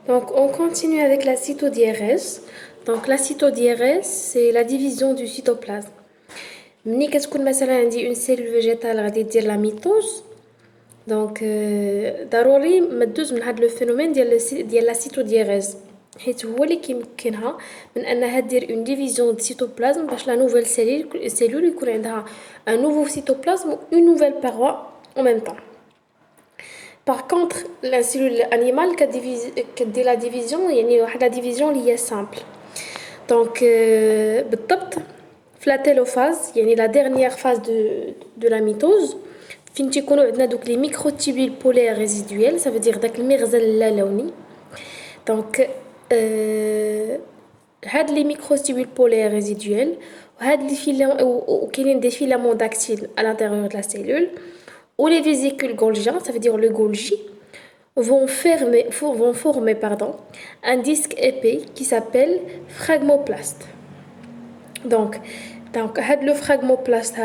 Donc, on continue avec la cytodiérèse. Donc, la cytodiérèse, c'est la division du cytoplasme. ملي كتكون مثلا عندي une cellule végétale غادي دير la mitose. Donc, ضروري ما تدوز من هذا الفينومين ديال لا سيتودييريز حيت هو اللي كيمكنها من انها دير une division de cytoplasme باش la nouvelle cellule يكون عندها un nouveau cytoplasme ou une nouvelle paroi en même temps. Par contre, la cellule animale كدير la division يعني واحد la division اللي هي simple. Donc, بالضبط في la télophase يعني la dernière phase de la mitose فين تيكونوا عندنا دوك لي ميكروتوبول بولير ريزيدويل ça veut dire داك المغزل اللالوني. دونك هاد لي ميكروتوبول بولير ريزيدويل وهاد لي فيلامون وكاينين دي فيلامون داكتيل à l'intérieur de la cellule ou les vésicules Golgiens, ça veut dire le Golgi, vont former un disque épais qui s'appelle phragmoplaste. Donc le phragmoplaste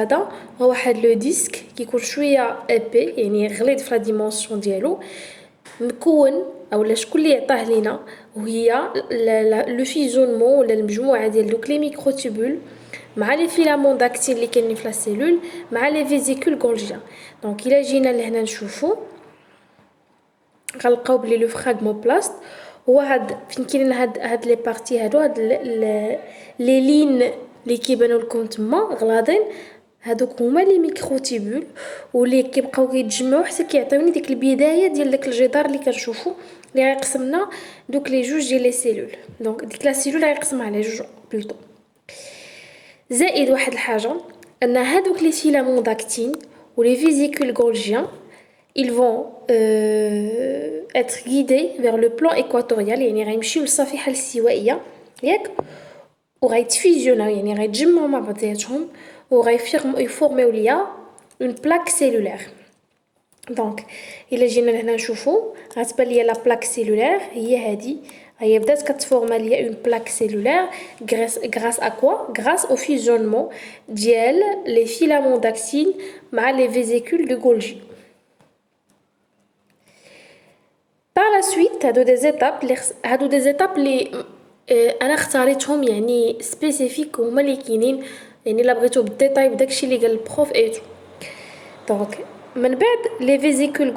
هو le disque qui يكون شويه épais يعني غليظ في la dimension ديالو مكون اولا شكون اللي عطاه لينا وهي لو فيزونمون ولا المجموعه ديال دوك لي ميكروتوبول مع لي فيلامون داكتيل اللي كاينين في لا سيلول مع لي فيزيكول غولجيان. دونك الا جينا لهنا نشوفو غنلقاو بلي لو فراغموبلاست هو هاد فين كاينين هاد لي بارتي هادو هاد لي لين اللي كيبانوا لكم تما غلاضين هادوك هما لي ميكروتوبول واللي كيبقاو كيتجمعوا حتى كيعطيوني ديك البدايه ديال داك الجدار اللي كنشوفو اللي غيقسمنا دوك لي جوج ديال لي سيلول. دونك ديك لا سيلول غيقسمها على جوج بلوتو. زائد واحد الحاجه ان هادوك لي فيلامون داكتين ou les vésicules Golgiens, ils vont être guidés vers le plan équatorial يعني غيمشيو للصفيحه الاستوائيه ياك وغيتفيزيوناو يعني غيتجمعوا مع بعضياتهم وغيفورميو ليا une plaque cellulaire. دونك الا جينا لهنا نشوفوا غتبان ليا لا plaque cellulaire هي هذه هي بدات كتفورما ليا une plaque cellulaire grâce à quoi grâce au fusionnement ديال les filaments d'actine مع les vésicules de Golgi. Par la suite هادو des étapes اللي انا اختاريتهم يعني سبيسيفيك هما اللي كاينين يعني الا بغيتو بالديتاي بداكشي اللي قال البروف ايتو. دونك من بعد les vésicules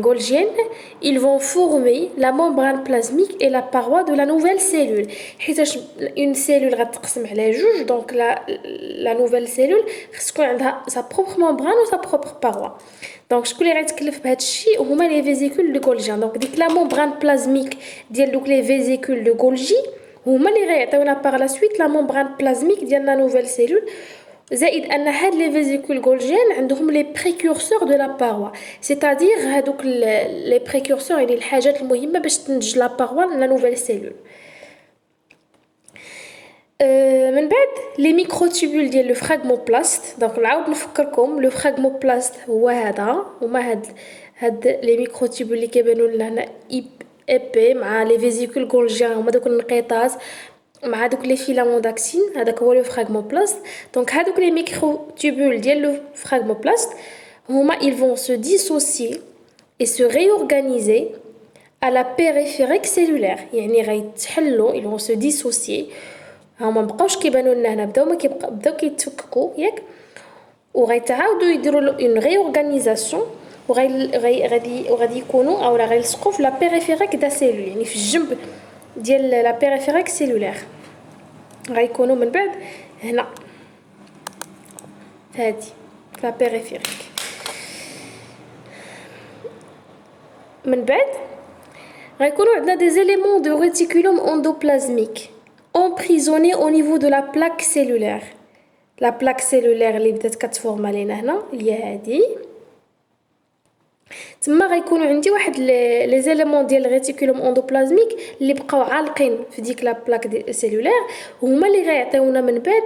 Golgiennes, ils vont former la membrane plasmique et la paroi de la nouvelle cellule. حيتاش une cellule غتقسم على جوج donc la nouvelle cellule خص تكون عندها sa propre membrane ou sa propre paroi. donc شكون اللي غيتكلف بهذا الشيء هما les vésicules de Golgi. donc ديك la membrane plasmique ديال دوك les vésicules de Golgi هما اللي غيعطيونا par la suite la membrane plasmique ديال la nouvelle cellule. زائد ان هاد لي فيزيكول غولجيان عندهم لي بريكورسور دو لا باروا c'est-à-dire هادوك لي بريكورسور يعني الحاجات المهمه باش تنتج لا باروا لا نوفيل سيلول. من بعد لي ميكروتوبول ديال لو فراغموبلاست. دونك نعاود نفكركم لو فراغموبلاست هو هذا هما هاد لي ميكروتوبول اللي كيبانوا لنا هنا ايبي مع لي فيزيكول غولجيان هما دوك النقيطات مع دوك لي فيلامون داكتين هذاك هو لو فراغموبلاست. دونك هادوك لي ميكروتوبول ديال لو فراغموبلاست هما ils vont se dissocier et se réorganiser à la périphérique cellulaire يعني غيتحلوا ils vont se dissocier هما مابقاوش كيبانوا لنا هنا بداو كيتفككوا ياك وغيتعاودوا يديروا une réorganisation وغادي يكونوا او غيلصقوا في لا بيريفيريك دا سيلول يعني في الجنب ديال لا بيريفيريك سيلولير غيكونوا من بعد هنا هادي لا بيريفيريك. من بعد غيكونوا عندنا des éléments de réticulum endoplasmique emprisonnés au niveau de la plaque cellulaire. la plaque cellulaire اللي بدات كتفورما لينا هنا هي هادي تما غيكونوا عندي واحد لي زيليمون ديال الريتيكولوم اندوبلازميك اللي بقاو عالقين في ديك لا بلاك سيلولير هما اللي غيعطيونا من بعد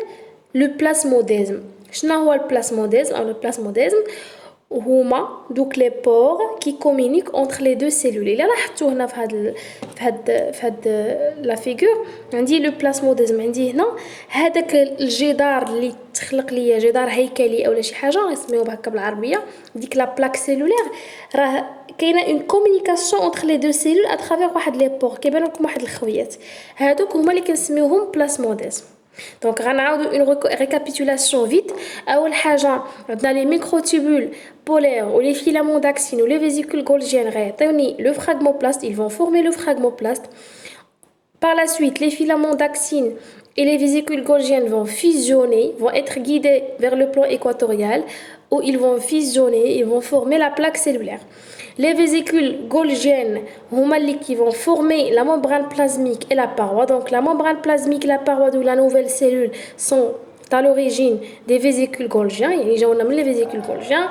لو بلاسموديزم. شنو هو البلاسموديزم او البلاسموديزم هما دوك لي بور qui communiquent entre les deux cellules. الا لاحظتوا هنا في هاد لا فيغور عندي لو بلاسموديزم، عندي هنا هذاك الجدار اللي تخلق ليا جدار هيكلي اولا شي حاجه نسميوه هكا بالعربيه، ديك لا بلاك سيلولير راه كاينه اون كومونيكاسيون انتر لي دو سيلول اترافير واحد لي بور كيبان لكم واحد الخويات، هادوك هما اللي كنسميوهم بلاسموديزم. دونك غنعاودو اون ريكابيتولاسيون فيت. اول حاجه عندنا لي ميكروتوبول polaires ou les filaments d'axine ou les vésicules Golgiennes réunissent le phragmoplaste, ils vont former le phragmoplaste. Par la suite, les filaments d'axine et les vésicules Golgiennes vont fusionner, vont être guidés vers le plan équatorial où ils vont fusionner, ils vont former la plaque cellulaire. Les vésicules Golgiennes qui vont former la membrane plasmique et la paroi. Donc la membrane plasmique et la paroi de la nouvelle cellule sont à l'origine des vésicules Golgiens, les vésicules Golgiens.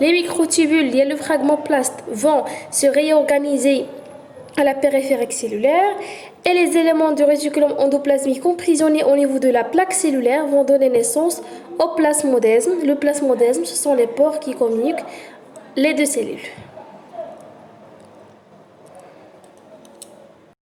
Les microtubules, le fragmoplaste vont se réorganiser à la périphérique cellulaire et les éléments du réticulum endoplasmique emprisonnés au niveau de la plaque cellulaire vont donner naissance au plasmodesme. Le plasmodesme, ce sont les pores qui communiquent les deux cellules.